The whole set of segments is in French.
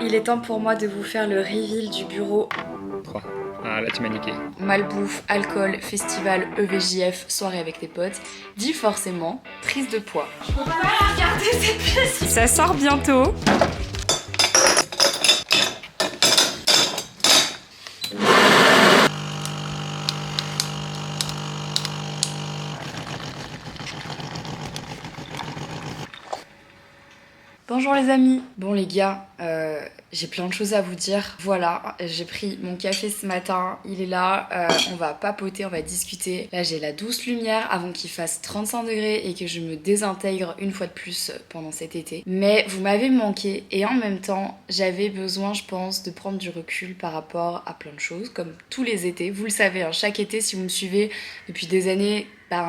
Il est temps pour moi de vous faire le reveal du bureau. 3. Ah là tu m'as niqué. Malbouffe, alcool, festival, EVJF, soirée avec tes potes. Dit forcément, prise de poids. Je peux pas regarder cette pièce. Ça sort bientôt. Bonjour les amis. Bon les gars, j'ai plein de choses à vous dire. Voilà, j'ai pris mon café ce matin, il est là, on va papoter, on va discuter. Là j'ai la douce lumière avant qu'il fasse 35 degrés et que je me désintègre une fois de plus pendant cet été. Mais vous m'avez manqué et en même temps j'avais besoin, je pense, de prendre du recul par rapport à plein de choses, comme tous les étés. Vous le savez, hein, chaque été, si vous me suivez depuis des années,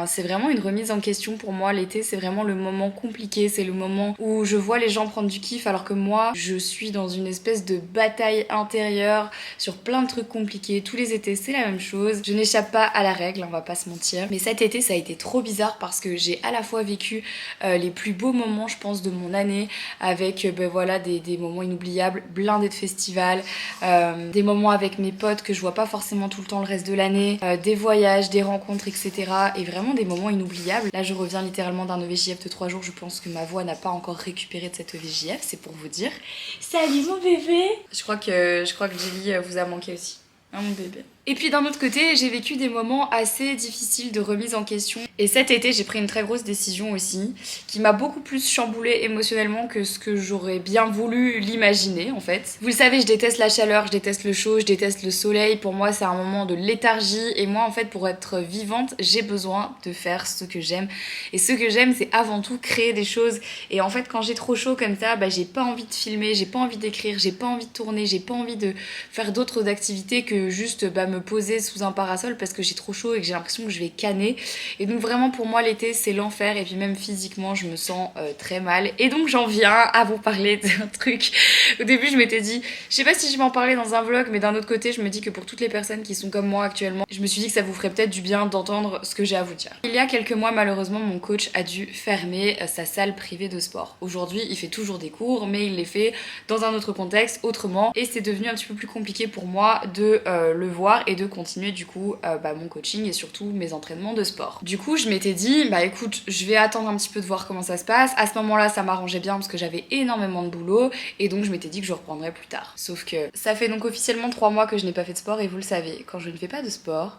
c'est vraiment une remise en question pour moi. L'été, c'est vraiment le moment compliqué, c'est le moment où je vois les gens prendre du kiff alors que moi, je suis dans une espèce de bataille intérieure sur plein de trucs compliqués. Tous les étés, c'est la même chose. Je n'échappe pas à la règle, on va pas se mentir. Mais cet été, ça a été trop bizarre parce que j'ai à la fois vécu les plus beaux moments, je pense, de mon année avec voilà, des moments inoubliables, blindés de festivals, des moments avec mes potes que je vois pas forcément tout le temps le reste de l'année, des voyages, des rencontres, etc. Et vraiment des moments inoubliables. Là je reviens littéralement d'un EVJF de 3 jours, je pense que ma voix n'a pas encore récupéré de cet EVJF, c'est pour vous dire. Salut mon bébé. Je crois que Jelly vous a manqué aussi, hein mon bébé. Et puis d'un autre côté, j'ai vécu des moments assez difficiles de remise en question. Et cet été, j'ai pris une très grosse décision aussi, qui m'a beaucoup plus chamboulée émotionnellement que ce que j'aurais bien voulu l'imaginer en fait. Vous le savez, je déteste la chaleur, je déteste le chaud, je déteste le soleil. Pour moi, c'est un moment de léthargie. Et moi, en fait, pour être vivante, j'ai besoin de faire ce que j'aime. Et ce que j'aime, c'est avant tout créer des choses. Et en fait, quand j'ai trop chaud comme ça, j'ai pas envie de filmer, j'ai pas envie d'écrire, j'ai pas envie de tourner, j'ai pas envie de faire d'autres activités que juste me poser sous un parasol parce que j'ai trop chaud et que j'ai l'impression que je vais canner. Et donc vraiment pour moi l'été c'est l'enfer et puis même physiquement je me sens très mal. Et donc j'en viens à vous parler d'un truc. Au début je m'étais dit, je sais pas si je vais en parler dans un vlog, mais d'un autre côté je me dis que pour toutes les personnes qui sont comme moi actuellement, je me suis dit que ça vous ferait peut-être du bien d'entendre ce que j'ai à vous dire. Il y a quelques mois malheureusement mon coach a dû fermer sa salle privée de sport. Aujourd'hui il fait toujours des cours mais il les fait dans un autre contexte, autrement, et c'est devenu un petit peu plus compliqué pour moi de le voir et de continuer du coup mon coaching et surtout mes entraînements de sport. Du coup je m'étais dit écoute, je vais attendre un petit peu de voir comment ça se passe. À ce moment-là ça m'arrangeait bien parce que j'avais énormément de boulot et donc je m'étais dit que je reprendrais plus tard. Sauf que ça fait donc officiellement 3 mois que je n'ai pas fait de sport et vous le savez, quand je ne fais pas de sport,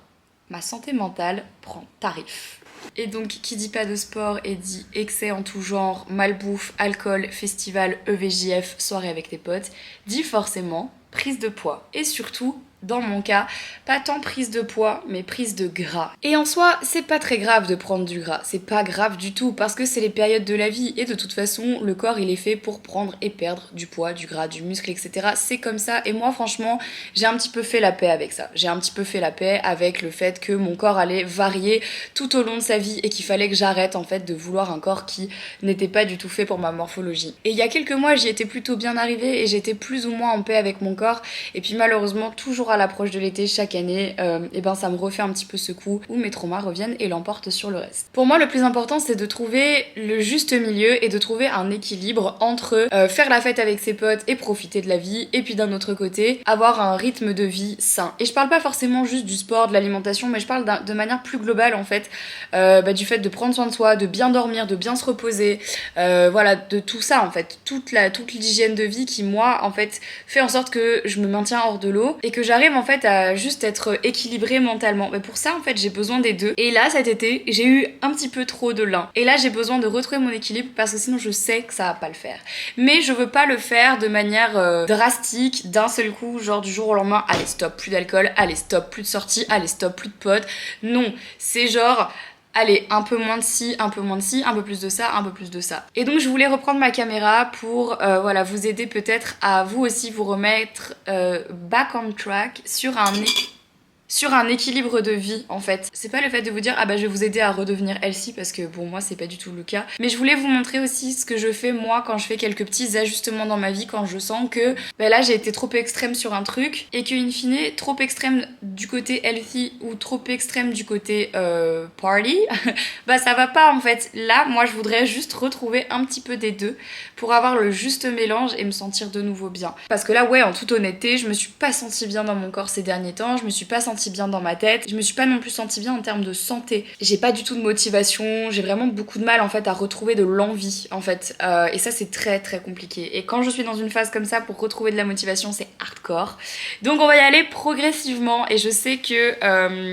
ma santé mentale prend tarif. Et donc qui dit pas de sport et dit excès en tout genre, malbouffe, alcool, festival, EVJF, soirée avec tes potes, dit forcément prise de poids. Et surtout, dans mon cas, pas tant prise de poids, mais prise de gras. Et en soi, c'est pas très grave de prendre du gras, c'est pas grave du tout, parce que c'est les périodes de la vie, et de toute façon, le corps il est fait pour prendre et perdre du poids, du gras, du muscle, etc. C'est comme ça, et moi franchement, j'ai un petit peu fait la paix avec ça. J'ai un petit peu fait la paix avec le fait que mon corps allait varier tout au long de sa vie, et qu'il fallait que j'arrête en fait de vouloir un corps qui n'était pas du tout fait pour ma morphologie. Et il y a quelques mois, j'y étais plutôt bien arrivée, et j'étais plus ou moins en paix avec mon corps, et puis malheureusement, toujours à l'approche de l'été chaque année, ça me refait un petit peu ce coup où mes traumas reviennent et l'emportent sur le reste. Pour moi le plus important c'est de trouver le juste milieu et de trouver un équilibre entre faire la fête avec ses potes et profiter de la vie, et puis d'un autre côté avoir un rythme de vie sain. Et je parle pas forcément juste du sport, de l'alimentation, mais je parle de manière plus globale en fait, du fait de prendre soin de soi, de bien dormir, de bien se reposer, voilà, de tout ça en fait, toute l'hygiène de vie qui moi en fait fait en sorte que je me maintiens hors de l'eau et que j'arrive en fait à juste être équilibrée mentalement. Mais pour ça en fait j'ai besoin des deux. Et là cet été j'ai eu un petit peu trop de l'un. Et là j'ai besoin de retrouver mon équilibre parce que sinon je sais que ça va pas le faire. Mais je veux pas le faire de manière drastique, d'un seul coup, genre du jour au lendemain, allez stop, plus d'alcool, allez stop, plus de sorties, allez stop, plus de potes. Non, c'est genre allez, un peu moins de ci, un peu moins de ci, un peu plus de ça, un peu plus de ça. Et donc je voulais reprendre ma caméra pour voilà, vous aider peut-être à vous aussi vous remettre back on track sur un... sur un équilibre de vie en fait. C'est pas le fait de vous dire ah bah je vais vous aider à redevenir healthy parce que pour moi c'est pas du tout le cas. Mais je voulais vous montrer aussi ce que je fais moi quand je fais quelques petits ajustements dans ma vie, quand je sens que bah là j'ai été trop extrême sur un truc et que in fine trop extrême du côté healthy ou trop extrême du côté party, bah ça va pas en fait. Là moi je voudrais juste retrouver un petit peu des deux pour avoir le juste mélange et me sentir de nouveau bien. Parce que là ouais en toute honnêteté je me suis pas sentie bien dans mon corps ces derniers temps, je me suis pas sentie bien dans ma tête, je me suis pas non plus sentie bien en termes de santé. J'ai pas du tout de motivation, j'ai vraiment beaucoup de mal en fait à retrouver de l'envie en fait. Et ça c'est très très compliqué. Et quand je suis dans une phase comme ça pour retrouver de la motivation c'est hardcore. Donc on va y aller progressivement et je sais que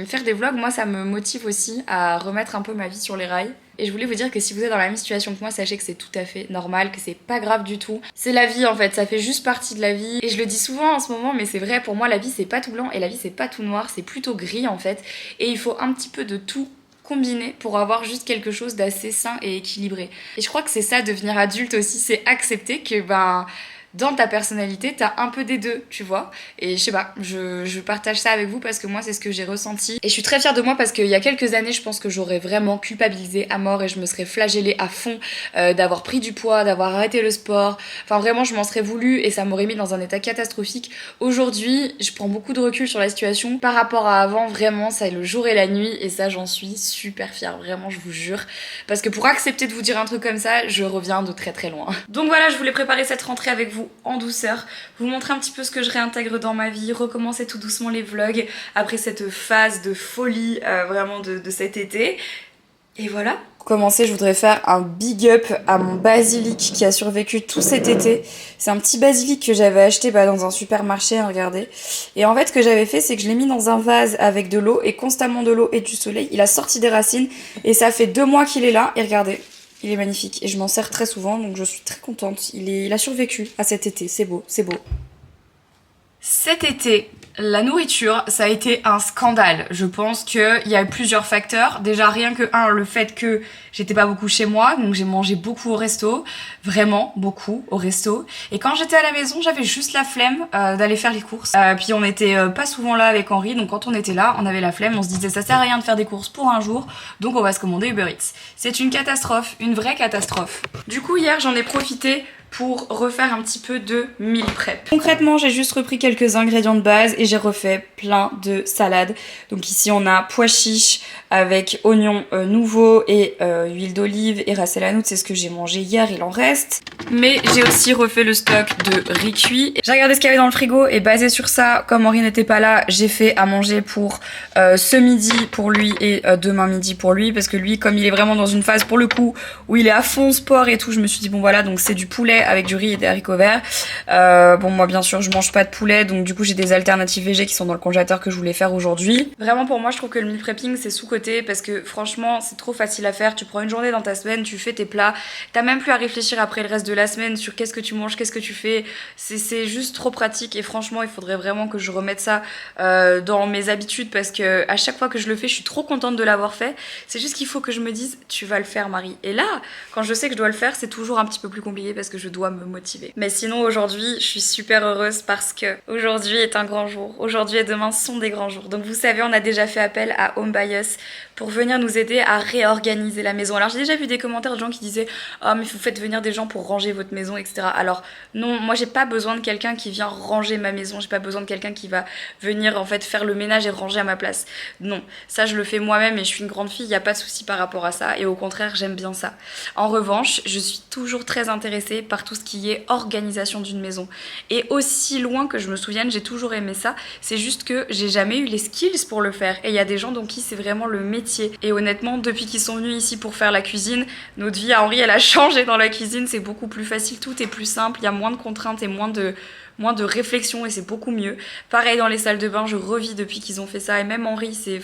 faire des vlogs moi ça me motive aussi à remettre un peu ma vie sur les rails. Et je voulais vous dire que si vous êtes dans la même situation que moi, sachez que c'est tout à fait normal, que c'est pas grave du tout. C'est la vie en fait, ça fait juste partie de la vie. Et je le dis souvent en ce moment, mais c'est vrai, pour moi la vie c'est pas tout blanc et la vie c'est pas tout noir, c'est plutôt gris en fait. Et il faut un petit peu de tout combiner pour avoir juste quelque chose d'assez sain et équilibré. Et je crois que c'est ça devenir adulte aussi, c'est accepter que dans ta personnalité, t'as un peu des deux, tu vois. Et je sais pas, je partage ça avec vous parce que moi, c'est ce que j'ai ressenti. Et je suis très fière de moi parce qu'il y a quelques années, je pense que j'aurais vraiment culpabilisé à mort et je me serais flagellée à fond d'avoir pris du poids, d'avoir arrêté le sport. Enfin, vraiment, je m'en serais voulu et ça m'aurait mis dans un état catastrophique. Aujourd'hui, je prends beaucoup de recul sur la situation. Par rapport à avant, vraiment, ça est le jour et la nuit et ça, j'en suis super fière. Vraiment, je vous jure. Parce que pour accepter de vous dire un truc comme ça, je reviens de très très loin. Donc voilà, je voulais préparer cette rentrée avec vous en douceur, vous montrer un petit peu ce que je réintègre dans ma vie, recommencer tout doucement les vlogs après cette phase de folie vraiment de cet été. Et voilà. Pour commencer, je voudrais faire un big up à mon basilic qui a survécu tout cet été. C'est un petit basilic que j'avais acheté dans un supermarché, regardez. Et en fait, ce que j'avais fait, c'est que je l'ai mis dans un vase avec de l'eau et constamment de l'eau et du soleil. Il a sorti des racines et ça fait 2 mois qu'il est là. Et regardez. Il est magnifique et je m'en sers très souvent donc je suis très contente. Il a survécu à cet été, c'est beau, c'est beau. Cet été, la nourriture, ça a été un scandale. Je pense qu'il y a plusieurs facteurs. Déjà, rien que le fait que j'étais pas beaucoup chez moi, donc j'ai mangé beaucoup au resto, vraiment beaucoup au resto. Et quand j'étais à la maison, j'avais juste la flemme d'aller faire les courses. Puis on était pas souvent là avec Henri, donc quand on était là, on avait la flemme, on se disait ça sert à rien de faire des courses pour un jour, donc on va se commander Uber Eats. C'est une catastrophe, une vraie catastrophe. Du coup, hier, j'en ai profité pour refaire un petit peu de meal prep. Concrètement, j'ai juste repris quelques ingrédients de base et j'ai refait plein de salades. Donc ici, on a pois chiches avec oignons nouveaux et huile d'olive et ras el hanout, c'est ce que j'ai mangé hier, il en reste. Mais j'ai aussi refait le stock de riz cuit. J'ai regardé ce qu'il y avait dans le frigo et basé sur ça, comme Henri n'était pas là, j'ai fait à manger pour ce midi pour lui et demain midi pour lui parce que lui, comme il est vraiment dans une phase pour le coup où il est à fond sport et tout, je me suis dit bon voilà, donc c'est du poulet avec du riz et des haricots verts. Bon moi bien sûr je mange pas de poulet donc du coup j'ai des alternatives végé qui sont dans le congélateur que je voulais faire aujourd'hui. Vraiment pour moi je trouve que le meal prepping c'est sous-coté parce que franchement c'est trop facile à faire. Tu prends une journée dans ta semaine, tu fais tes plats, t'as même plus à réfléchir après le reste de la semaine sur qu'est-ce que tu manges, qu'est-ce que tu fais. C'est juste trop pratique et franchement il faudrait vraiment que je remette ça dans mes habitudes parce que à chaque fois que je le fais je suis trop contente de l'avoir fait. C'est juste qu'il faut que je me dise tu vas le faire Marie. Et là quand je sais que je dois le faire c'est toujours un petit peu plus compliqué parce que je dois me motiver. Mais sinon aujourd'hui je suis super heureuse parce que aujourd'hui est un grand jour. Aujourd'hui et demain sont des grands jours. Donc vous savez on a déjà fait appel à Home by Us pour venir nous aider à réorganiser la maison. Alors j'ai déjà vu des commentaires de gens qui disaient oh mais vous faites venir des gens pour ranger votre maison etc. Alors non moi j'ai pas besoin de quelqu'un qui vient ranger ma maison. J'ai pas besoin de quelqu'un qui va venir en fait faire le ménage et ranger à ma place. Non ça je le fais moi-même et je suis une grande fille. Il n'y a pas de souci par rapport à ça et au contraire j'aime bien ça. En revanche je suis toujours très intéressée par tout ce qui est organisation d'une maison. Et aussi loin que je me souvienne, j'ai toujours aimé ça. C'est juste que j'ai jamais eu les skills pour le faire. Et il y a des gens donc qui c'est vraiment le métier. Et honnêtement, depuis qu'ils sont venus ici pour faire la cuisine, notre vie à Henri, elle a changé dans la cuisine. C'est beaucoup plus facile, tout est plus simple. Il y a moins de contraintes et moins de réflexion et c'est beaucoup mieux. Pareil dans les salles de bain, je revis depuis qu'ils ont fait ça et même Henri, c'est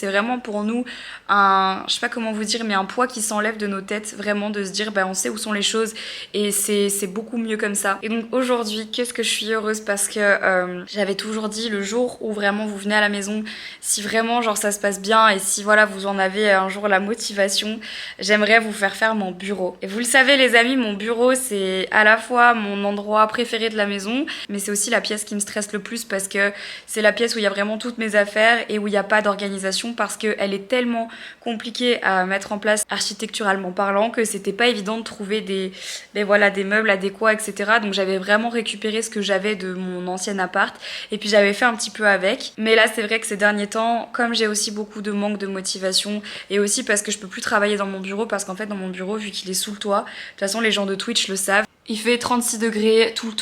vraiment pour nous je sais pas comment vous dire, mais un poids qui s'enlève de nos têtes, vraiment de se dire on sait où sont les choses et c'est beaucoup mieux comme ça. Et donc aujourd'hui, qu'est-ce que je suis heureuse parce que j'avais toujours dit le jour où vraiment vous venez à la maison, si vraiment genre ça se passe bien et si voilà vous en avez un jour la motivation, j'aimerais vous faire mon bureau. Et vous le savez les amis, mon bureau c'est à la fois mon endroit préféré de la maison mais c'est aussi la pièce qui me stresse le plus parce que c'est la pièce où il y a vraiment toutes mes affaires et où il n'y a pas d'organisation parce qu'elle est tellement compliquée à mettre en place architecturalement parlant que c'était pas évident de trouver des meubles adéquats, etc. Donc j'avais vraiment récupéré ce que j'avais de mon ancien appart et puis j'avais fait un petit peu avec. Mais là c'est vrai que ces derniers temps, comme j'ai aussi beaucoup de manque de motivation et aussi parce que je peux plus travailler dans mon bureau parce qu'en fait dans mon bureau, vu qu'il est sous le toit, de toute façon les gens de Twitch le savent, il fait 36 degrés tout le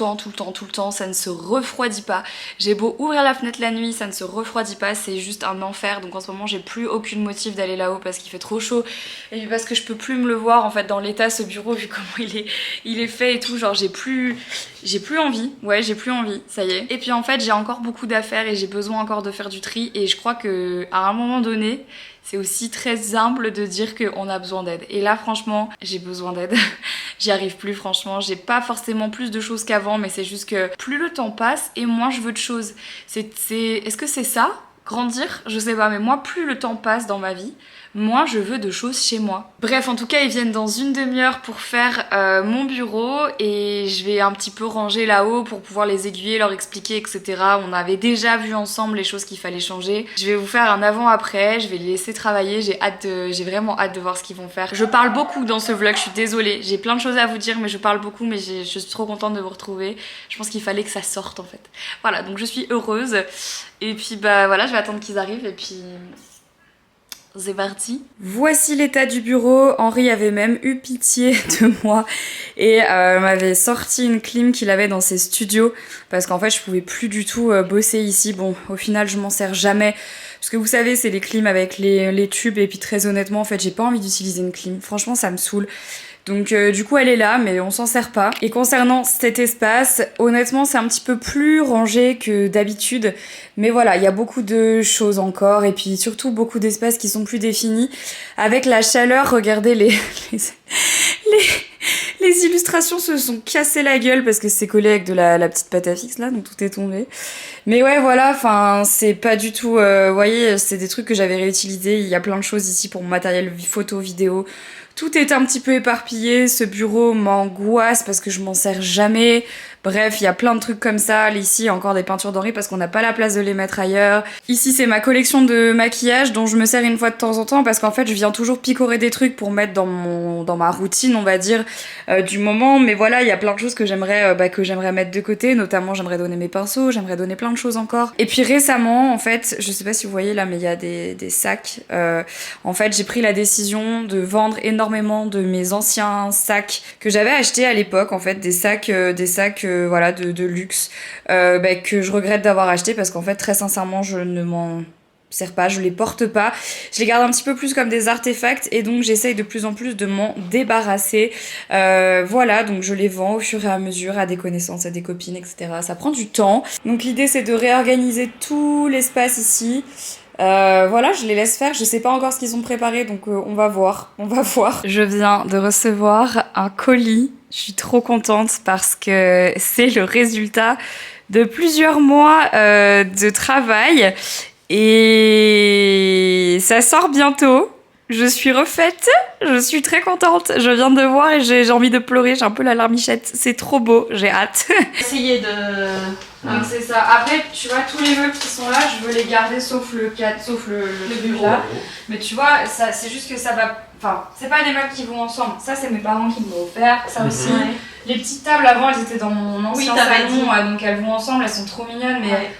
temps, ça ne se refroidit pas. J'ai beau ouvrir la fenêtre la nuit, ça ne se refroidit pas, c'est juste un enfer. Donc en ce moment j'ai plus aucune motive d'aller là-haut parce qu'il fait trop chaud et puis parce que je peux plus me le voir en fait dans l'état ce bureau vu comment il est fait et tout, genre j'ai plus envie, j'ai plus envie, ça y est. Et puis en fait j'ai encore beaucoup d'affaires et j'ai besoin encore de faire du tri et je crois que à un moment donné c'est aussi très humble de dire qu'on a besoin d'aide. Et là, franchement, j'ai besoin d'aide. J'y arrive plus, franchement. J'ai pas forcément plus de choses qu'avant, mais c'est juste que plus le temps passe et moins je veux de choses. Est-ce que c'est ça ? Grandir ? Je sais pas, mais moi, plus le temps passe dans ma vie, moins je veux de choses chez moi. Bref, en tout cas, ils viennent dans une demi-heure pour faire mon bureau et je vais un petit peu ranger là-haut pour pouvoir les aiguiller, leur expliquer, etc. On avait déjà vu ensemble les choses qu'il fallait changer. Je vais vous faire un avant-après, je vais les laisser travailler, j'ai vraiment hâte de voir ce qu'ils vont faire. Je parle beaucoup dans ce vlog, je suis désolée, j'ai plein de choses à vous dire, mais je parle beaucoup, mais je suis trop contente de vous retrouver. Je pense qu'il fallait que ça sorte en fait. Voilà, donc je suis heureuse. Et puis bah voilà, je vais attendre qu'ils arrivent et puis... c'est parti. Voici l'état du bureau. Henri avait même eu pitié de moi et m'avait sorti une clim qu'il avait dans ses studios parce qu'en fait je pouvais plus du tout bosser ici. Bon, au final je m'en sers jamais parce que vous savez c'est les clims avec les tubes et puis très honnêtement en fait j'ai pas envie d'utiliser une clim. Franchement ça me saoule. Donc du coup elle est là mais on s'en sert pas. Et concernant cet espace, honnêtement c'est un petit peu plus rangé que d'habitude. Mais voilà, il y a beaucoup de choses encore et puis surtout beaucoup d'espaces qui sont plus définis. Avec la chaleur, regardez les illustrations se sont cassées la gueule parce que c'est collé avec de la petite pâte à fixe là, donc tout est tombé. Mais ouais voilà, enfin c'est pas du tout... vous voyez, c'est des trucs que j'avais réutilisés. Il y a plein de choses ici pour mon matériel photo, vidéo. Tout est un petit peu éparpillé, ce bureau m'angoisse parce que je m'en sers jamais. Bref, il y a plein de trucs comme ça. Ici, il y a encore des peintures d'Henri parce qu'on n'a pas la place de les mettre ailleurs. Ici, c'est ma collection de maquillage dont je me sers une fois de temps en temps parce qu'en fait, je viens toujours picorer des trucs pour mettre dans ma routine, on va dire, du moment. Mais voilà, il y a plein de choses que j'aimerais mettre de côté. Notamment, j'aimerais donner mes pinceaux, j'aimerais donner plein de choses encore. Et puis récemment, en fait, je sais pas si vous voyez là, mais il y a des sacs. En fait, j'ai pris la décision de vendre énormément de mes anciens sacs que j'avais achetés à l'époque. En fait, des sacs voilà de luxe que je regrette d'avoir acheté parce qu'en fait très sincèrement je ne m'en sers pas, je les porte pas, je les garde un petit peu plus comme des artefacts et donc j'essaye de plus en plus de m'en débarrasser. Voilà, donc je les vends au fur et à mesure à des connaissances, à des copines, etc. Ça prend du temps, donc l'idée c'est de réorganiser tout l'espace ici. Voilà, je les laisse faire, je sais pas encore ce qu'ils ont préparé donc on va voir. Je viens de recevoir un colis, je suis trop contente parce que c'est le résultat de plusieurs mois de travail et ça sort bientôt. Je suis refaite, je suis très contente, je viens de voir et j'ai envie de pleurer, j'ai un peu la larmichette, c'est trop beau, j'ai hâte. Essayer de... Donc c'est ça, après tu vois tous les meubles qui sont là, je veux les garder sauf le bureau là. Mais tu vois, ça, c'est juste que ça va... Enfin, c'est pas des meubles qui vont ensemble, ça c'est mes parents qui m'ont offert, ça aussi. Ouais. Les petites tables avant elles étaient dans mon ancien salon, donc elles vont ensemble, elles sont trop mignonnes mais... Ouais.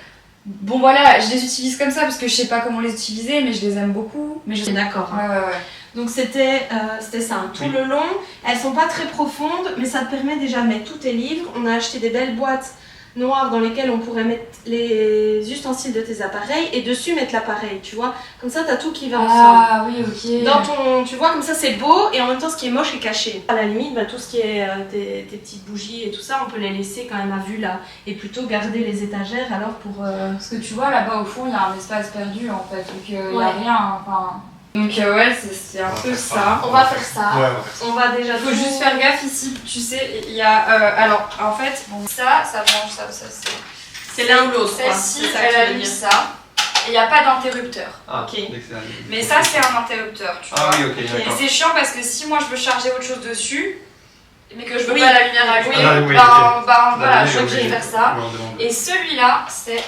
Bon voilà, je les utilise comme ça parce que je sais pas comment les utiliser mais je les aime beaucoup. Mais je... D'accord. Ouais. Donc c'était ça, tout le long. Elles sont pas très profondes, mais ça te permet déjà de mettre tous tes livres. On a acheté des belles boîtes noires dans lesquelles on pourrait mettre les ustensiles de tes appareils et dessus mettre l'appareil, tu vois. Comme ça, t'as tout qui va ensemble. Ah oui, ok. Dans ton, tu vois, comme ça c'est beau et en même temps ce qui est moche est caché. À la limite, tout ce qui est tes petites bougies et tout ça, on peut les laisser quand même à vue là et plutôt garder les étagères alors pour... Parce que tu vois là-bas au fond, il y a un espace perdu en fait, donc il y a Ouais. rien, enfin... Donc ouais, c'est un peu ça. On va faire ça. Ouais. On va déjà... Faut juste faire gaffe ici, tu sais, il y a... alors, en fait, bon, ça mange ça, C'est l'un ou l'autre. Celle-ci, elle allume ça, et il n'y a pas d'interrupteur. Ah, Ok. Mais ça, c'est un interrupteur, tu vois. Ah oui, ok, Et d'accord. c'est chiant parce que si moi je veux charger autre chose dessus, mais que je veux Oui. pas la lumière à gauche, Ah, oui, voilà, je crois que je vais faire ça. Oui, on demande. Et celui-là, c'est...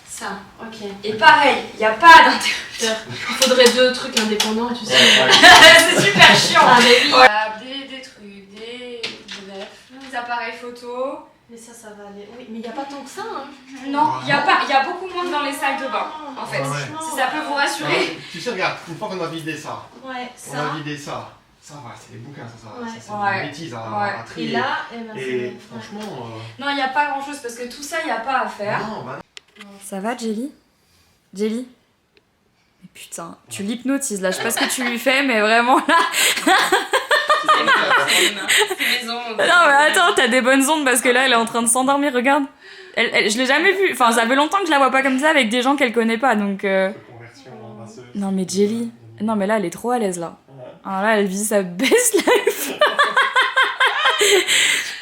Ça, ok. Et pareil, il n'y a pas d'interrupteur. Il faudrait 2 trucs indépendants et tu sais. C'est super chiant. Ah, mais oui. Voilà, des trucs, bref, des appareils photo. Mais ça va aller. Oui, mais il n'y a pas tant que ça, hein. Non, il y a beaucoup moins dans les salles de bain, en fait. Ouais. Si ça peut vous rassurer. Tu sais, regarde, une fois qu'on a vidé ça, Ouais, on a vidé ça. Ça va, c'est des bouquins, Ouais. c'est Ouais. des bêtises à Ouais. trier. Et là, eh ben, Et c'est- franchement. Non, il n'y a pas grand chose parce que tout ça, il n'y a pas à faire. Non, bah Ça va, Jelly? Jelly? Mais putain, tu l'hypnotises là, je sais pas ce que tu lui fais, mais vraiment là. Non, mais attends, t'as des bonnes ondes parce que là, elle est en train de s'endormir, regarde. Je l'ai jamais vue, enfin, ça fait longtemps que je la vois pas comme ça avec des gens qu'elle connaît pas donc. conversion en masseuse. Non, mais Jelly. Non, mais là, elle est trop à l'aise là. Alors là, elle vit sa best life.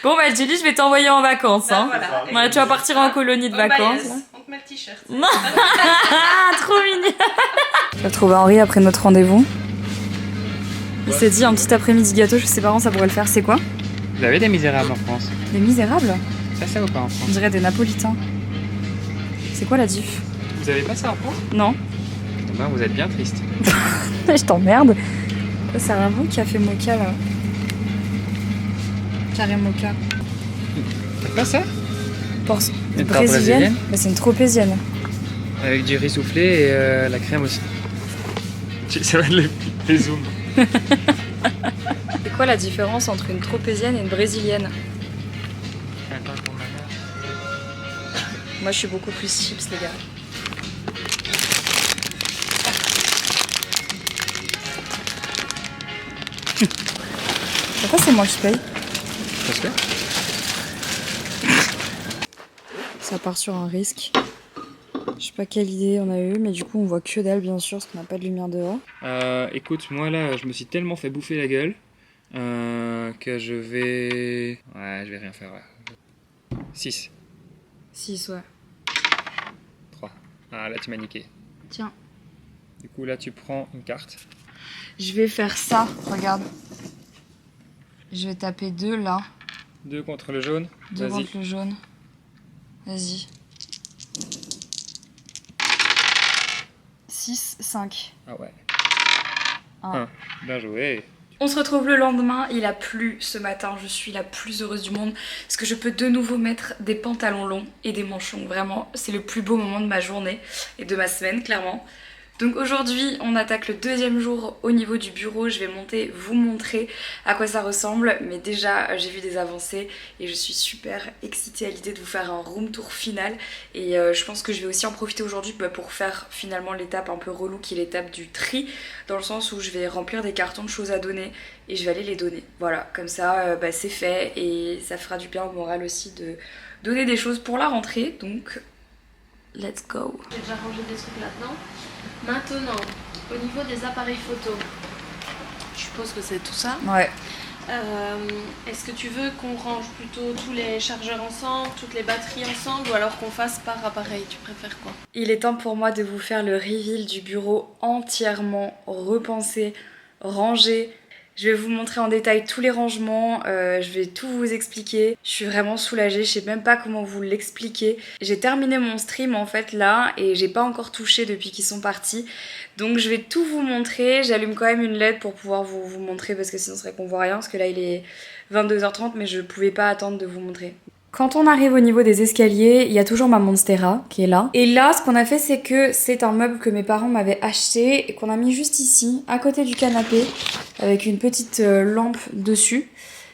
Bon, bah, Jelly, je vais t'envoyer en vacances, hein. Voilà. Voilà, tu vas partir en colonie de vacances. Là. On te met le t-shirt. Trop mignon. J'ai retrouvé Henri après notre rendez-vous. Il s'est dit un petit après-midi gâteau chez ses parents, ça pourrait le faire. C'est quoi? Vous avez des misérables en France? Des misérables? Ça ou pas en On France? dirait des napolitains. C'est quoi la diff? Vous avez pas ça en France? Non. Ben, vous êtes bien triste. Je t'emmerde. C'est un bon café mocha là. Carré mocha. Faites pas ça? Porce Une tarte brésilienne? Bah, c'est une tropézienne. Avec du riz soufflé et la crème aussi. Ça va les zooms. C'est quoi la différence entre une tropézienne et une brésilienne? Attends pour ma mère. Moi je suis beaucoup plus chips les gars. Pourquoi c'est moi qui paye? Parce que? Ça part sur un risque. Je sais pas quelle idée on a eu, mais du coup on voit que dalle bien sûr parce qu'on n'a pas de lumière dehors. Écoute, moi là, je me suis tellement fait bouffer la gueule que je vais... Ouais, je vais rien faire. Ouais. 6, 6 ouais. 3. Ah, là tu m'as niqué. Tiens. Du coup, là tu prends une carte. Je vais faire ça, regarde. Je vais taper 2 là. 2 contre le jaune. 2 Vas-y. contre le jaune. Vas-y. 6, 5. Ah ouais. 1. Bien joué. On se retrouve le lendemain, il a plu ce matin, je suis la plus heureuse du monde parce que je peux de nouveau mettre des pantalons longs et des manches longues. Vraiment, c'est le plus beau moment de ma journée et de ma semaine, clairement. Donc aujourd'hui, on attaque le 2e jour au niveau du bureau. Je vais monter, vous montrer à quoi ça ressemble. Mais déjà, j'ai vu des avancées et je suis super excitée à l'idée de vous faire un room tour final. Et je pense que je vais aussi en profiter aujourd'hui pour faire finalement l'étape un peu relou qui est l'étape du tri. Dans le sens où je vais remplir des cartons de choses à donner et je vais aller les donner. Voilà, comme ça, c'est fait et ça fera du bien au moral aussi de donner des choses pour la rentrée. Donc, let's go. J'ai déjà rangé des trucs là-dedans. Maintenant, au niveau des appareils photo, je suppose que c'est tout ça. Ouais. Est-ce que tu veux qu'on range plutôt tous les chargeurs ensemble, toutes les batteries ensemble, ou alors qu'on fasse par appareil? Tu préfères quoi? Il est temps pour moi de vous faire le reveal du bureau entièrement repensé, rangé. Je vais vous montrer en détail tous les rangements, je vais tout vous expliquer. Je suis vraiment soulagée, je sais même pas comment vous l'expliquer. J'ai terminé mon stream en fait là et j'ai pas encore touché depuis qu'ils sont partis. Donc je vais tout vous montrer, j'allume quand même une LED pour pouvoir vous montrer parce que sinon ce serait qu'on voit rien parce que là il est 22h30 mais je pouvais pas attendre de vous montrer. Quand on arrive au niveau des escaliers, il y a toujours ma Monstera qui est là. Et là, ce qu'on a fait, c'est que c'est un meuble que mes parents m'avaient acheté et qu'on a mis juste ici, à côté du canapé, avec une petite lampe dessus.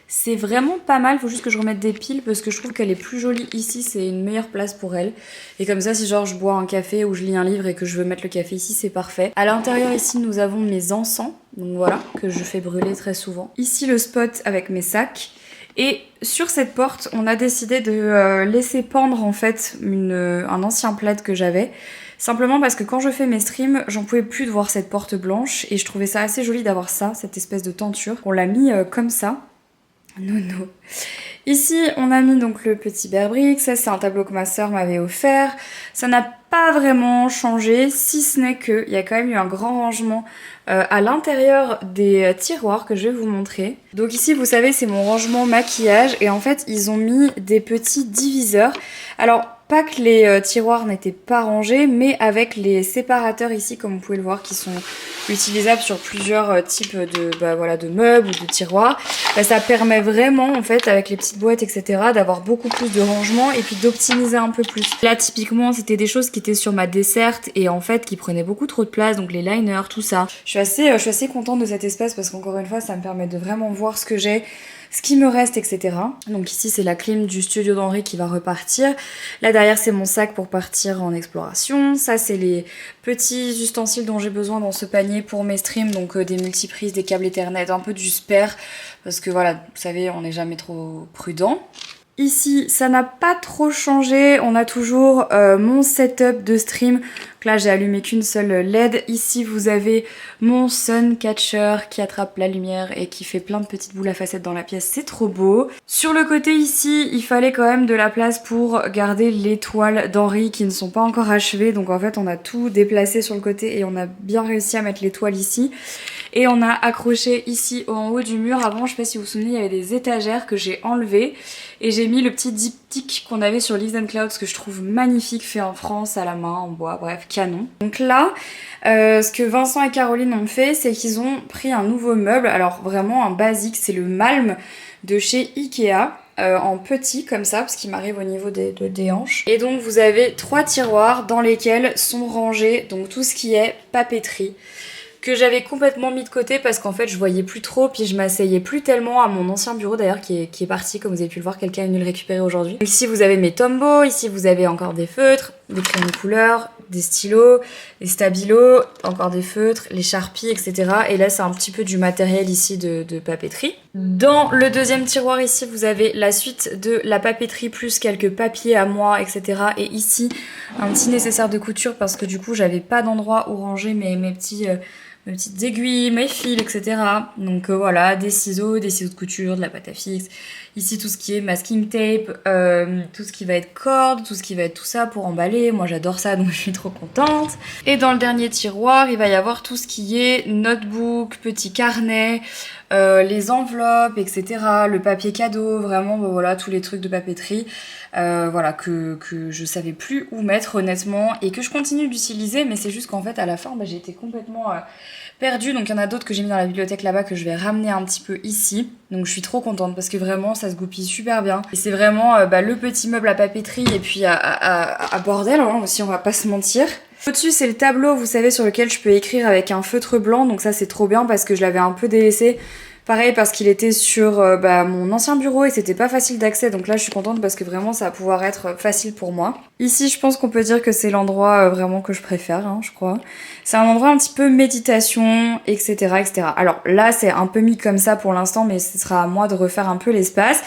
C'est vraiment pas mal, faut juste que je remette des piles parce que je trouve qu'elle est plus jolie ici, c'est une meilleure place pour elle. Et comme ça, si genre je bois un café ou je lis un livre et que je veux mettre le café ici, c'est parfait. À l'intérieur ici, nous avons mes encens, donc voilà, que je fais brûler très souvent. Ici, le spot avec mes sacs. Et sur cette porte, on a décidé de laisser pendre en fait un ancien plaid que j'avais. Simplement parce que quand je fais mes streams, j'en pouvais plus de voir cette porte blanche. Et je trouvais ça assez joli d'avoir ça, cette espèce de tenture. On l'a mis comme ça. Nono. Ici, on a mis donc le petit Bear Brick. Ça, c'est un tableau que ma sœur m'avait offert. Ça n'a pas vraiment changé, si ce n'est qu'il y a quand même eu un grand rangement à l'intérieur des tiroirs que je vais vous montrer. Donc ici, vous savez, c'est mon rangement maquillage. Et en fait, ils ont mis des petits diviseurs. Alors, pas que les tiroirs n'étaient pas rangés, mais avec les séparateurs ici, comme vous pouvez le voir, qui sont utilisables sur plusieurs types de meubles ou de tiroirs. Ça permet vraiment, en fait, avec les petites boîtes, etc., d'avoir beaucoup plus de rangement et puis d'optimiser un peu plus. Là, typiquement, c'était des choses qui étaient sur ma desserte et en fait, qui prenaient beaucoup trop de place, donc les liners, tout ça. Je suis assez contente de cet espace parce qu'encore une fois, ça me permet de vraiment voir ce que j'ai, ce qui me reste, etc. Donc ici, c'est la clim du studio d'Henri qui va repartir. Là, derrière, c'est mon sac pour partir en exploration. Ça, c'est les petits ustensiles dont j'ai besoin dans ce panier pour mes streams. Donc des multiprises, des câbles Ethernet, un peu du spare. Parce que voilà, vous savez, on n'est jamais trop prudent. Ici, ça n'a pas trop changé. On a toujours mon setup de stream. Donc là, j'ai allumé qu'une seule LED. Ici, vous avez mon sun catcher qui attrape la lumière et qui fait plein de petites boules à facettes dans la pièce. C'est trop beau. Sur le côté ici, il fallait quand même de la place pour garder les toiles d'Henri qui ne sont pas encore achevées. Donc en fait, on a tout déplacé sur le côté et on a bien réussi à mettre les toiles ici. Et on a accroché ici en haut du mur. Avant, je sais pas si vous vous souvenez, il y avait des étagères que j'ai enlevées. Et j'ai mis le petit diptyque qu'on avait sur Leaves and Clouds que je trouve magnifique, fait en France, à la main, en bois, bref, canon. Donc là, ce que Vincent et Caroline ont fait, c'est qu'ils ont pris un nouveau meuble. Alors vraiment un basique, c'est le Malm de chez Ikea. En petit comme ça parce qu'il m'arrive au niveau des hanches. Et donc vous avez 3 tiroirs dans lesquels sont rangés donc tout ce qui est papeterie que j'avais complètement mis de côté parce qu'en fait je voyais plus trop puis je m'asseyais plus tellement à mon ancien bureau d'ailleurs qui est parti comme vous avez pu le voir, quelqu'un est venu le récupérer aujourd'hui. Ici vous avez mes Tombow, ici vous avez encore des feutres, des crayons de couleur, des stylos, des stabilos, encore des feutres, les Sharpies, etc. Et là c'est un petit peu du matériel ici de papeterie. Dans le deuxième tiroir ici vous avez la suite de la papeterie plus quelques papiers à moi, etc. Et ici un petit nécessaire de couture parce que du coup j'avais pas d'endroit où ranger mes petites aiguilles, mes fils, etc. Donc voilà, des ciseaux de couture, de la pâte à fixe. Ici tout ce qui est masking tape, tout ce qui va être corde, tout ce qui va être tout ça pour emballer. Moi j'adore ça donc je suis trop contente. Et dans le dernier tiroir, il va y avoir tout ce qui est notebook, petit carnet, les enveloppes, etc. Le papier cadeau, vraiment voilà tous les trucs de papeterie. Voilà, que je savais plus où mettre honnêtement et que je continue d'utiliser, mais c'est juste qu'en fait à la fin j'ai été complètement perdue. Donc il y en a d'autres que j'ai mis dans la bibliothèque là-bas que je vais ramener un petit peu ici. Donc je suis trop contente parce que vraiment ça se goupille super bien. Et c'est vraiment le petit meuble à papeterie et puis à bordel hein, aussi, on va pas se mentir. Au-dessus c'est le tableau, vous savez, sur lequel je peux écrire avec un feutre blanc. Donc ça c'est trop bien parce que je l'avais un peu délaissé. Pareil parce qu'il était sur mon ancien bureau et c'était pas facile d'accès, donc là je suis contente parce que vraiment ça va pouvoir être facile pour moi. Ici je pense qu'on peut dire que c'est l'endroit vraiment que je préfère, hein, je crois. C'est un endroit un petit peu méditation, etc. etc. Alors là c'est un peu mis comme ça pour l'instant, mais ce sera à moi de refaire un peu l'espace.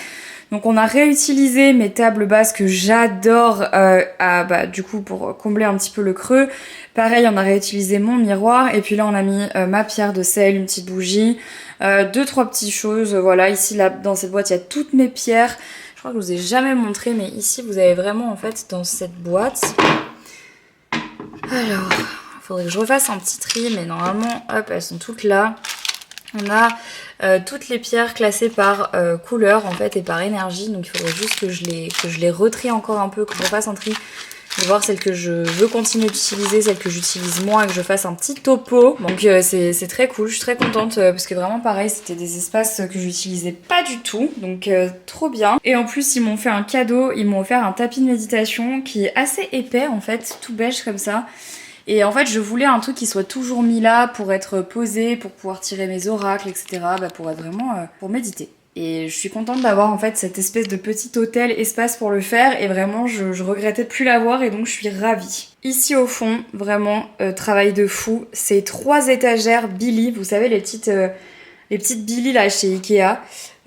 Donc on a réutilisé mes tables basses que j'adore du coup pour combler un petit peu le creux. Pareil, on a réutilisé mon miroir et puis là on a mis ma pierre de sel, une petite bougie, 2-3 petites choses. Voilà, ici là dans cette boîte il y a toutes mes pierres. Je crois que je vous ai jamais montré, mais ici vous avez vraiment en fait dans cette boîte. Alors, il faudrait que je refasse un petit tri, mais normalement, hop, elles sont toutes là. On a toutes les pierres classées par couleur en fait et par énergie, donc il faudrait juste que je les retrie encore un peu, que je refasse un tri, de voir celles que je veux continuer d'utiliser, celles que j'utilise moins et que je fasse un petit topo. Donc c'est très cool, je suis très contente parce que vraiment pareil, c'était des espaces que j'utilisais pas du tout, donc trop bien. Et en plus ils m'ont fait un cadeau, ils m'ont offert un tapis de méditation qui est assez épais en fait, tout beige comme ça. Et en fait, je voulais un truc qui soit toujours mis là pour être posé, pour pouvoir tirer mes oracles, etc. Pour être vraiment pour méditer. Et je suis contente d'avoir en fait cette espèce de petit hôtel espace pour le faire. Et vraiment, je regrettais de plus l'avoir et donc je suis ravie. Ici au fond, vraiment, travail de fou. C'est 3 étagères Billy. Vous savez, les petites Billy là chez Ikea.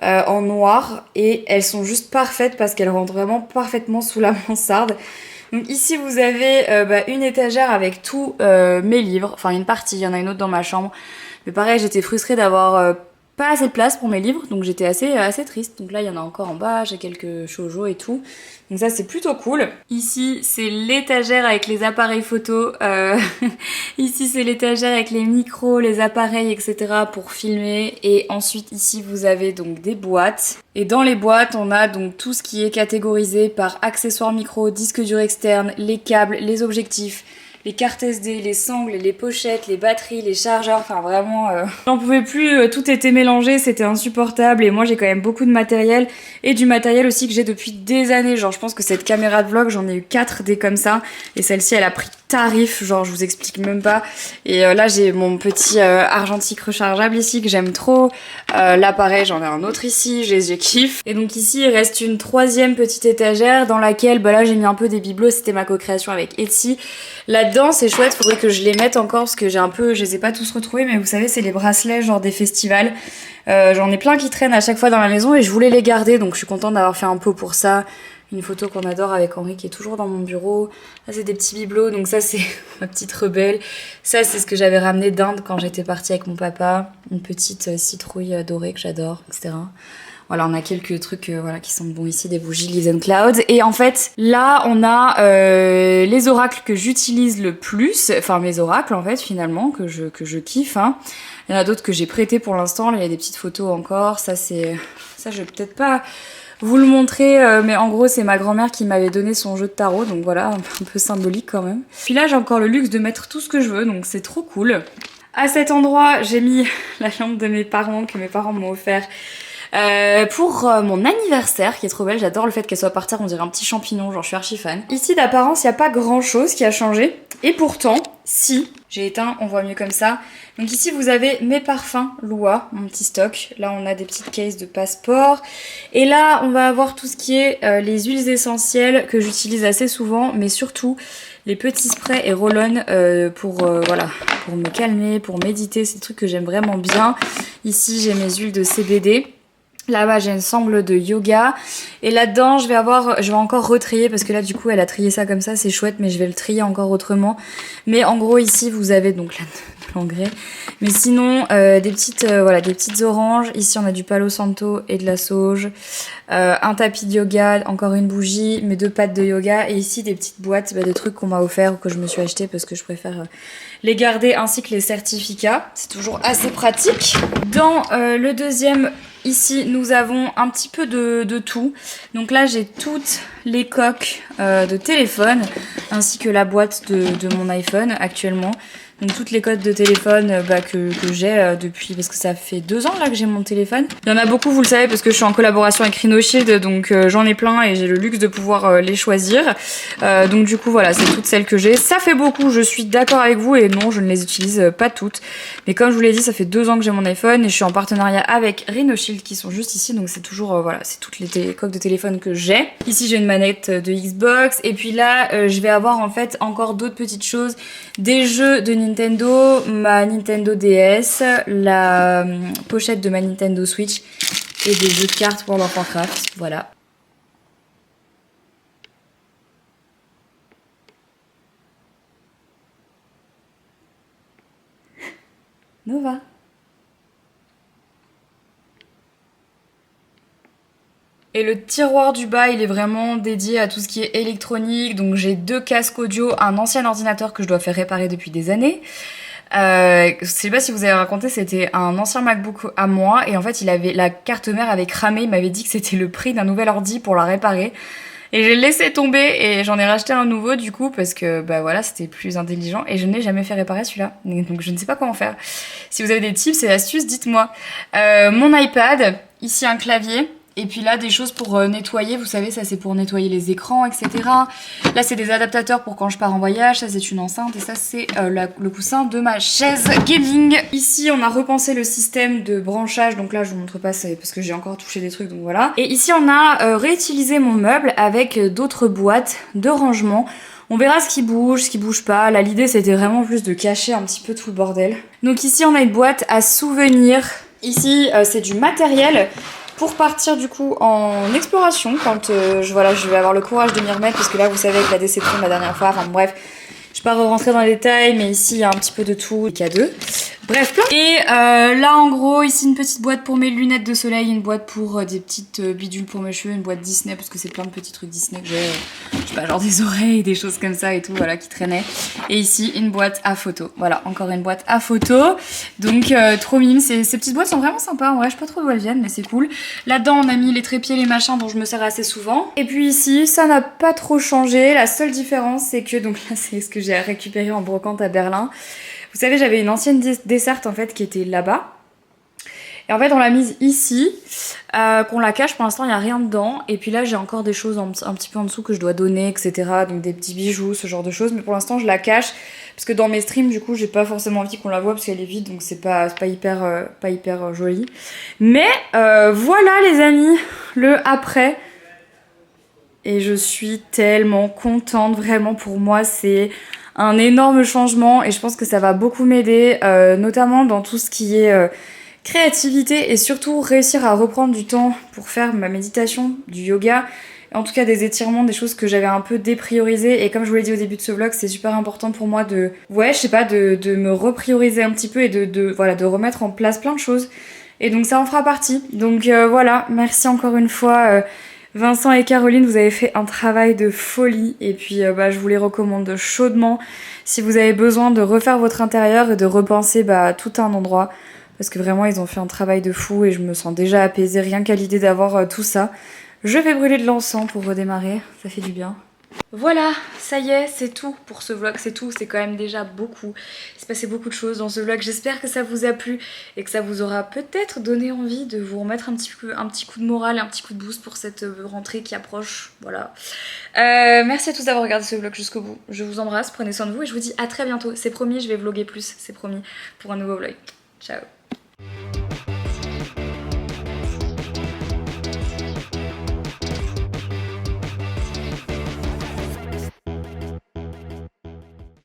En noir. Et elles sont juste parfaites parce qu'elles rentrent vraiment parfaitement sous la mansarde. Donc ici vous avez une étagère avec tous mes livres, enfin une partie, il y en a une autre dans ma chambre. Mais pareil, j'étais frustrée d'avoir pas assez de place pour mes livres, donc j'étais assez triste. Donc là il y en a encore en bas, j'ai quelques shoujo et tout. Donc ça c'est plutôt cool. Ici c'est l'étagère avec les appareils photo. Ici c'est l'étagère avec les micros, les appareils, etc. pour filmer. Et ensuite ici vous avez donc des boîtes. Et dans les boîtes on a donc tout ce qui est catégorisé par accessoires micro, disque dur externe, les câbles, les objectifs, les cartes SD, les sangles, les pochettes, les batteries, les chargeurs, enfin vraiment j'en pouvais plus, tout était mélangé, c'était insupportable. Et moi j'ai quand même beaucoup de matériel et du matériel aussi que j'ai depuis des années. Genre je pense que cette caméra de vlog j'en ai eu 4 des comme ça et celle-ci elle a pris tarif, genre je vous explique même pas. Et là j'ai mon petit argentique rechargeable ici que j'aime trop. Là pareil j'en ai un autre ici, j'ai kiffe. Et donc ici il reste une troisième petite étagère dans laquelle bah là j'ai mis un peu des bibelots, c'était ma co-création avec Etsy. Là-dedans c'est chouette, faudrait que je les mette encore parce que je les ai pas tous retrouvés, mais vous savez c'est les bracelets genre des festivals. J'en ai plein qui traînent à chaque fois dans la maison et je voulais les garder, donc je suis contente d'avoir fait un pot pour ça. Une photo qu'on adore avec Henri qui est toujours dans mon bureau. Là c'est des petits bibelots, donc ça c'est ma petite rebelle. Ça c'est ce que j'avais ramené d'Inde quand j'étais partie avec mon papa. Une petite citrouille dorée que j'adore, etc. Voilà, on a quelques trucs voilà, qui sont bons ici, des bougies Leaves and Clouds. Et en fait, là, on a les oracles que j'utilise le plus. Enfin, mes oracles, en fait, finalement, que je kiffe. Hein. Il y en a d'autres que j'ai prêtés pour l'instant. Là, il y a des petites photos encore. Ça, je vais peut-être pas vous le montrer. Mais en gros, c'est ma grand-mère qui m'avait donné son jeu de tarot. Donc voilà, un peu symbolique quand même. Puis là, j'ai encore le luxe de mettre tout ce que je veux. Donc c'est trop cool. À cet endroit, j'ai mis la lampe de mes parents, que mes parents m'ont offert. Pour mon anniversaire qui est trop belle, j'adore le fait qu'elle soit par terre, on dirait un petit champignon, genre je suis archi fan. Ici d'apparence il n'y a pas grand chose qui a changé et pourtant si, j'ai éteint, on voit mieux comme ça. Donc ici vous avez mes parfums Lua, mon petit stock, là on a des petites cases de passeport et là on va avoir tout ce qui est les huiles essentielles que j'utilise assez souvent, mais surtout les petits sprays et roll-on pour me calmer, pour méditer, c'est des trucs que j'aime vraiment bien. Ici j'ai mes huiles de CBD. Là-bas j'ai une sangle de yoga et là-dedans je vais encore retrier parce que là du coup elle a trié ça comme ça, c'est chouette, mais je vais le trier encore autrement. Mais en gros ici vous avez donc là de l'engrais, mais sinon des petites oranges. Ici on a du palo santo et de la sauge, un tapis de yoga, encore une bougie, mes 2 pattes de yoga et ici des petites boîtes de trucs qu'on m'a offert ou que je me suis acheté parce que je préfère les garder, ainsi que les certificats, c'est toujours assez pratique. Dans le deuxième, ici nous avons un petit peu de tout. Donc là j'ai toutes les coques de téléphone ainsi que la boîte de mon iPhone actuellement. Donc toutes les coques de téléphone que j'ai depuis, parce que ça fait 2 ans là que j'ai mon téléphone. Il y en a beaucoup, vous le savez, parce que je suis en collaboration avec RhinoShield, donc j'en ai plein et j'ai le luxe de pouvoir les choisir. Donc du coup voilà, c'est toutes celles que j'ai. Ça fait beaucoup, je suis d'accord avec vous, et non, je ne les utilise pas toutes. Mais comme je vous l'ai dit, ça fait 2 ans que j'ai mon iPhone et je suis en partenariat avec RhinoShield qui sont juste ici, donc c'est toujours voilà, c'est toutes les coques de téléphone que j'ai. Ici j'ai une manette de Xbox et puis là je vais avoir en fait encore d'autres petites choses, des jeux de Nintendo, ma Nintendo DS, la pochette de ma Nintendo Switch et des jeux de cartes World of Warcraft, voilà. Nova. Et le tiroir du bas, il est vraiment dédié à tout ce qui est électronique. Donc j'ai 2 casques audio, un ancien ordinateur que je dois faire réparer depuis des années. Je sais pas si vous avez raconté, c'était un ancien MacBook à moi. Et en fait, la carte mère avait cramé. Il m'avait dit que c'était le prix d'un nouvel ordi pour la réparer. Et j'ai laissé tomber et j'en ai racheté un nouveau du coup parce que bah voilà, c'était plus intelligent et je n'ai jamais fait réparer celui-là. Donc je ne sais pas comment faire. Si vous avez des tips et astuces, dites-moi. Mon iPad, ici un clavier. Et puis là, des choses pour nettoyer, vous savez, ça c'est pour nettoyer les écrans, etc. Là, c'est des adaptateurs pour quand je pars en voyage, ça c'est une enceinte, et ça c'est le coussin de ma chaise gaming. Ici, on a repensé le système de branchage, donc là je vous montre pas, c'est parce que j'ai encore touché des trucs, donc voilà. Et ici, on a réutilisé mon meuble avec d'autres boîtes de rangement. On verra ce qui bouge pas. Là, l'idée c'était vraiment plus de cacher un petit peu tout le bordel. Donc ici, on a une boîte à souvenirs. Ici, c'est du matériel pour partir du coup en exploration quand je vais avoir le courage de m'y remettre, parce que là vous savez avec la déception de la dernière fois, enfin bref, je vais pas rentrer dans les détails, mais ici il y a un petit peu de tout, K2. Bref, plein. Et là en gros ici une petite boîte pour mes lunettes de soleil, une boîte pour des petites bidules pour mes cheveux, une boîte Disney parce que c'est plein de petits trucs Disney que j'ai, je sais pas, genre des oreilles, des choses comme ça et tout, voilà, qui traînaient. Et ici une boîte à photos, voilà, encore une boîte à photos. Donc trop mime, ces petites boîtes sont vraiment sympas, en vrai je sais pas trop d'où elles viennent mais c'est cool. Là-dedans on a mis les trépieds, les machins dont je me sers assez souvent. Et puis ici ça n'a pas trop changé, la seule différence c'est que, donc là c'est ce que j'ai récupéré en brocante à Berlin. Vous savez, j'avais une ancienne desserte en fait qui était là-bas. Et en fait, on l'a mise ici, qu'on la cache. Pour l'instant, il n'y a rien dedans. Et puis là, j'ai encore des choses un petit peu en dessous que je dois donner, etc. Donc des petits bijoux, ce genre de choses. Mais pour l'instant, je la cache. Parce que dans mes streams, du coup, j'ai pas forcément envie qu'on la voit parce qu'elle est vide. Donc c'est pas hyper joli. Mais voilà les amis, le après. Et je suis tellement contente. Vraiment, pour moi, c'est un énorme changement et je pense que ça va beaucoup m'aider, notamment dans tout ce qui est créativité et surtout réussir à reprendre du temps pour faire ma méditation, du yoga, en tout cas des étirements, des choses que j'avais un peu dépriorisées. Et comme je vous l'ai dit au début de ce vlog, c'est super important pour moi de me reprioriser un petit peu et de remettre en place plein de choses. Et donc ça en fera partie. Donc voilà, merci encore une fois Vincent et Caroline, vous avez fait un travail de folie et puis je vous les recommande chaudement si vous avez besoin de refaire votre intérieur et de repenser tout un endroit parce que vraiment ils ont fait un travail de fou et je me sens déjà apaisée rien qu'à l'idée d'avoir tout ça. Je vais brûler de l'encens pour redémarrer, ça fait du bien. Voilà, ça y est, c'est tout pour ce vlog, c'est tout, c'est quand même déjà beaucoup. Il s'est passé beaucoup de choses dans ce vlog, j'espère que ça vous a plu et que ça vous aura peut-être donné envie de vous remettre un petit coup de morale, un petit coup de boost pour cette rentrée qui approche, voilà. Merci à tous d'avoir regardé ce vlog jusqu'au bout, je vous embrasse, prenez soin de vous et je vous dis à très bientôt. C'est promis, je vais vlogger plus, c'est promis, pour un nouveau vlog. Ciao.